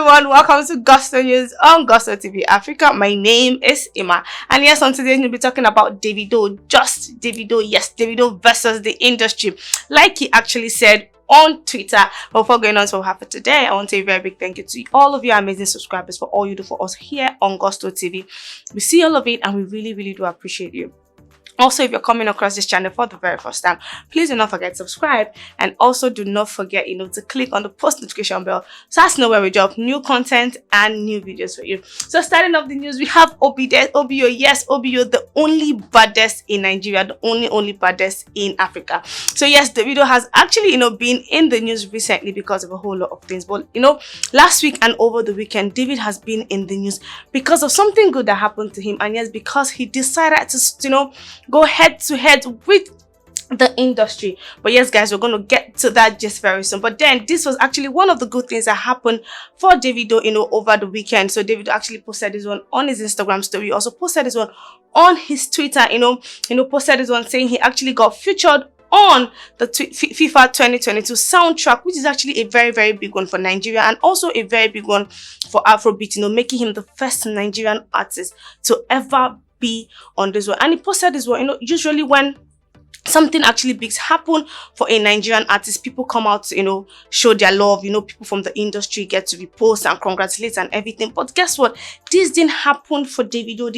everyone, welcome to Gusto News on Gusto TV Africa. My name is Emma, and yes, on today we'll be talking about Davido. Just Davido, yes, Davido versus the industry, like he actually said on Twitter. But before going on to what happened today, I want to say a very big thank you to all of you amazing subscribers for all you do for us here on Gusto TV. We see all of it, and we really do appreciate you. Also, if you're coming across this channel for the very first time, please do not forget to subscribe, and also do not forget, to click on the post notification bell so as to know when we drop new content and new videos for you. So starting off the news, we have OBO. Yes, OBO, the only baddest in Nigeria, the only baddest in Africa. So yes, the video has actually, been in the news recently because of a whole lot of things. But last week and over the weekend, David has been in the news because of something good that happened to him, and yes, because he decided to, go head to head with the industry. But yes, guys, we're going to get to that just very soon. But then this was actually one of the good things that happened for Davido, over the weekend. So Davido actually posted this one on his Instagram story, also posted this one on his Twitter, posted this one saying he actually got featured on the FIFA 2022 soundtrack, which is actually a very big one for Nigeria, and also a very big one for Afrobeat, making him the first Nigerian artist to ever be on this one. And he posted this one, usually when something actually big happen for a Nigerian artist, people come out to show their love, people from the industry get to repost and congratulate and everything. But guess what, this didn't happen for Davido.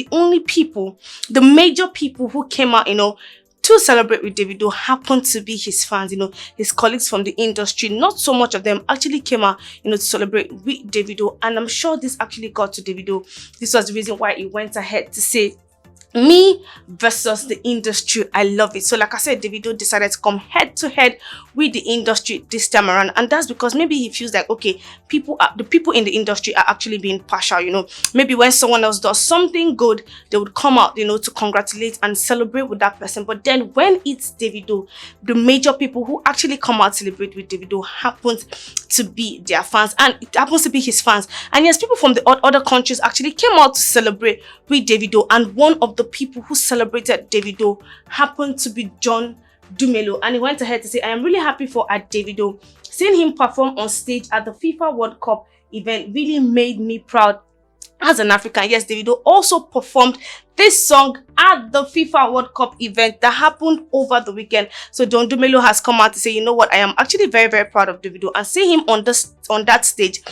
The major people who came out to celebrate with Davido happened to be his fans, his colleagues from the industry. Not so much of them actually came out, to celebrate with Davido. And I'm sure this actually got to Davido. This was the reason why he went ahead to say, me versus the industry. I love it. So like I said, Davido decided to come head to head with the industry this time around, and that's because maybe he feels like, okay, the people in the industry are actually being partial. Maybe when someone else does something good, they would come out, to congratulate and celebrate with that person. But then when it's Davido, the major people who actually come out to celebrate with Davido happens to be their fans, and it happens to be his fans. And yes, people from the other countries actually came out to celebrate with Davido, and one of the people who celebrated Davido happened to be John Dumelo, and he went ahead to say, I am really happy for Davido. Seeing him perform on stage at the FIFA World Cup event really made me proud as an African. Yes, Davido also performed this song at the FIFA World Cup event that happened over the weekend. So John Dumelo has come out to say, you know what, I am actually very proud of Davido, and seeing him on that stage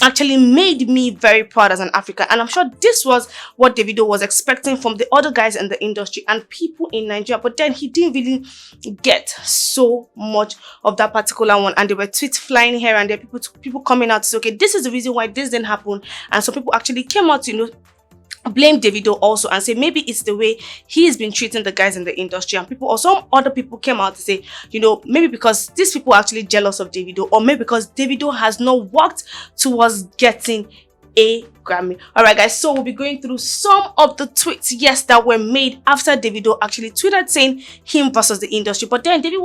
actually made me very proud as an African. And I'm sure this was what Davido was expecting from the other guys in the industry and people in Nigeria. But then he didn't really get so much of that particular one, and there were tweets flying here and there, people coming out to say, okay, this is the reason why this didn't happen. And some people actually came out to blame Davido also and say maybe it's the way he's been treating the guys in the industry. And some other people came out to say, maybe because these people are actually jealous of Davido, or maybe because Davido has not worked towards getting a Grammy. Alright guys, so we'll be going through some of the tweets, yes, that were made after Davido actually tweeted saying him versus the industry. But then David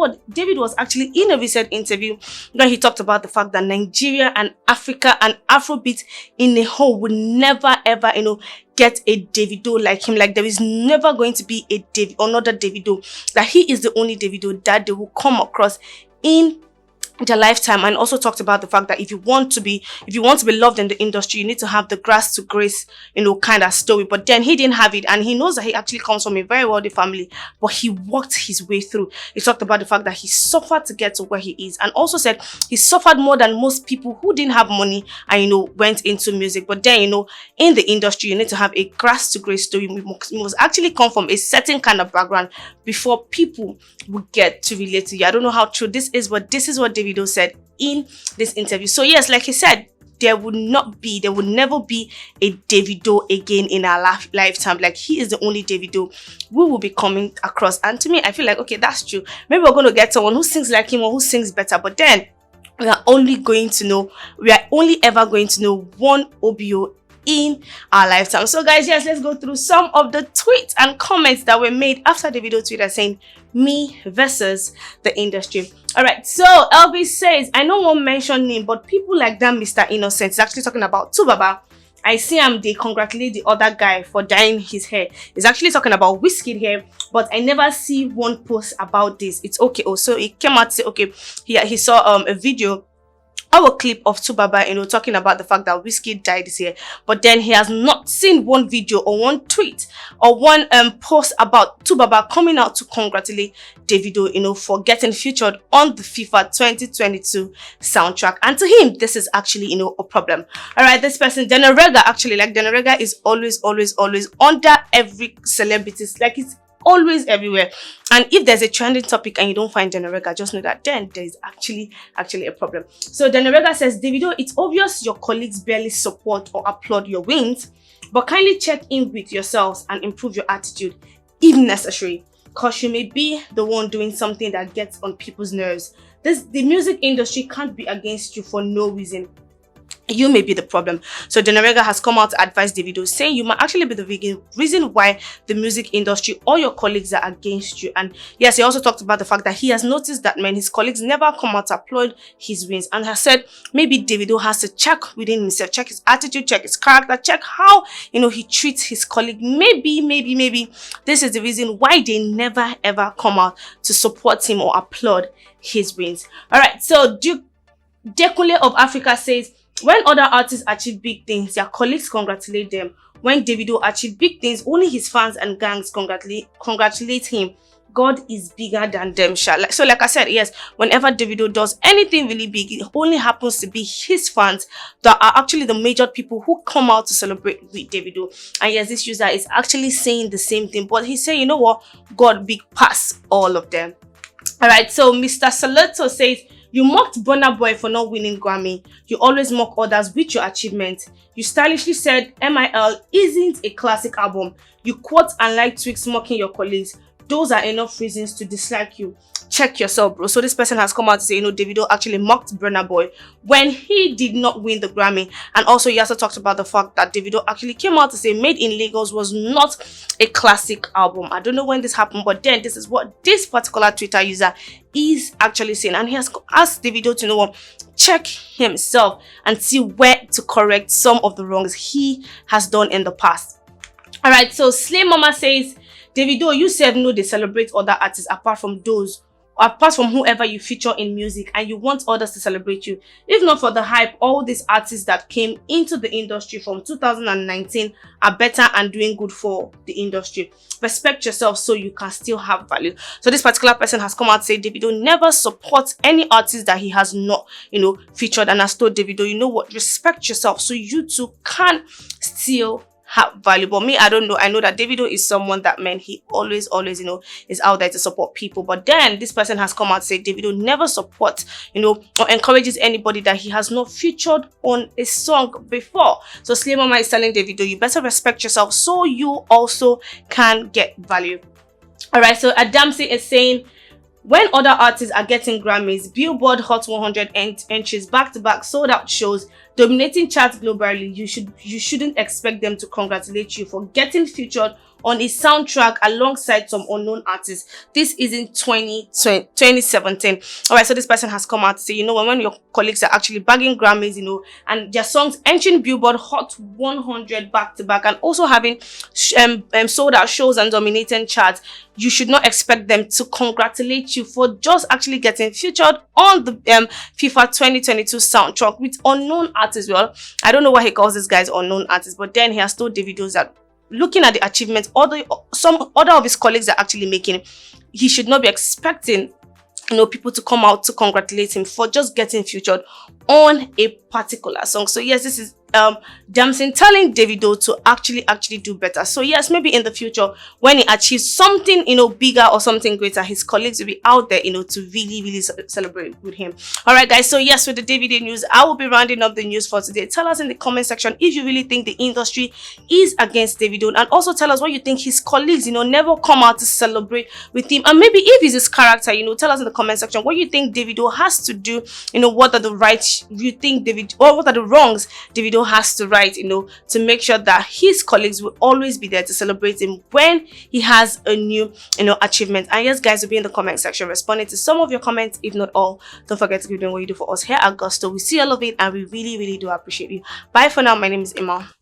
was actually in a recent interview where he talked about the fact that Nigeria and Africa and Afrobeat in a whole would never ever get a Davido like him. Like there is never going to be another Davido, that he is the only Davido that they will come across in their lifetime. And also talked about the fact that if you want to be loved in the industry, you need to have the grass to grace kind of story. But then he didn't have it, and he knows that he actually comes from a very wealthy family, but he worked his way through. He talked about the fact that he suffered to get to where he is, and also said he suffered more than most people who didn't have money and went into music. But then in the industry, you need to have a grass to grace story. You must actually come from a certain kind of background before people will get to relate to you. I don't know how true this is, but this is what Davido said in this interview. So yes, like he said, there would never be a Davido again in our lifetime. Like he is the only Davido we will be coming across. And to me, I feel like, okay, that's true. Maybe we're going to get someone who sings like him or who sings better, but then we are only ever going to know one OBO in our lifetime. So guys, yes, let's go through some of the tweets and comments that were made after Davido tweeted saying me versus the industry. All right, so Elvis says, I know won't mention name, but people like that Mr. Innocent is actually talking about Tubaba. I see they congratulate the other guy for dyeing his hair. He's actually talking about Wizkid here, but I never see one post about this. It's okay. Also, he came out to say, okay, he saw a video our clip of Tubaba, talking about the fact that Wizkid died this year, but then he has not seen one video or one tweet or one post about Tubaba coming out to congratulate Davido, for getting featured on the FIFA 2022 soundtrack. And to him, this is actually, a problem. All right, this person, Denorega, actually, like Denorega is always under every celebrities, like it's always everywhere. And if there's a trending topic and you don't find Denorega, just know that then there is actually a problem. So Denorega says, Davido, it's obvious your colleagues barely support or applaud your wins, but kindly check in with yourselves and improve your attitude if necessary, because you may be the one doing something that gets on people's nerves. The music industry can't be against you for no reason. You may be the problem. So Denorega has come out to advise Davido, saying you might actually be the reason why the music industry or your colleagues are against you. And yes, he also talked about the fact that he has noticed that his colleagues never come out to applaud his wins, and has said maybe Davido has to check within himself, check his attitude, check his character, check how he treats his colleague. Maybe this is the reason why they never ever come out to support him or applaud his wins. All right, so Dekule of Africa says, when other artists achieve big things, their colleagues congratulate them. When Davido achieved big things, only his fans and gangs congratulate him. God is bigger than them. So like I said, yes, whenever Davido does anything really big, it only happens to be his fans that are actually the major people who come out to celebrate with Davido. And yes, this user is actually saying the same thing, but he's saying, you know what, God big past all of them. All right, so Mr. Salato says, you mocked Burna Boy for not winning Grammy. You always mock others with your achievements. You stylishly said MIL isn't a classic album. You quote and like tweaks mocking your colleagues. Those are enough reasons to dislike you. Check yourself, bro. So this person has come out to say, Davido actually mocked Burna Boy when he did not win the Grammy. And also he also talked about the fact that Davido actually came out to say Made in Lagos was not a classic album. I don't know when this happened, but then this is what this particular Twitter user is actually saying. And he has asked Davido to check himself and see where to correct some of the wrongs he has done in the past. All right, so Slay Mama says, Davido, you said no, they celebrate other artists apart from whoever you feature in music, and you want others to celebrate you. If not for the hype, all these artists that came into the industry from 2019 are better and doing good for the industry. Respect yourself so you can still have value. So this particular person has come out to say Davido never supports any artist that he has not, featured, and has told Davido, you know what, respect yourself so you too can still have value. But me, I don't know. I know that Davido is someone that he always is out there to support people. But then this person has come out to say Davido never supports or encourages anybody that he has not featured on a song before. So Slay Mama is telling Davido, you better respect yourself so you also can get value. All right, so Adamsi is saying, when other artists are getting Grammys, Billboard Hot 100 entries, back-to-back sold-out shows, dominating charts globally, you shouldn't expect them to congratulate you for getting featured on a soundtrack alongside some unknown artists. This is in 2017. All right, so this person has come out to say, when your colleagues are actually bagging Grammys, and their songs entering Billboard Hot 100 back-to-back and also having sold-out shows and dominating charts, you should not expect them to congratulate you for just actually getting featured on the FIFA 2022 soundtrack with unknown artists. Well, I don't know why he calls these guys unknown artists, but then he has told Davido that looking at the achievements some other of his colleagues are actually making, he should not be expecting people to come out to congratulate him for just getting featured on a particular song. So yes, this is Damson telling Davido to actually do better. So yes, maybe in the future when he achieves something bigger or something greater, his colleagues will be out there to really celebrate with him. All right guys, so yes, with the Davido news, I will be rounding up the news for today. Tell us in the comment section if you really think the industry is against Davido, and also tell us what you think his colleagues never come out to celebrate with him. And maybe if it's his character, tell us in the comment section what you think Davido has to do, what are the rights you think or what are the wrongs Davido has to right, to make sure that his colleagues will always be there to celebrate him when he has a new, achievement. And yes, guys, will be in the comment section responding to some of your comments, if not all. Don't forget to keep doing what you do for us here at Gusto. We see all of it, and we really do appreciate you. Bye for now. My name is Emma.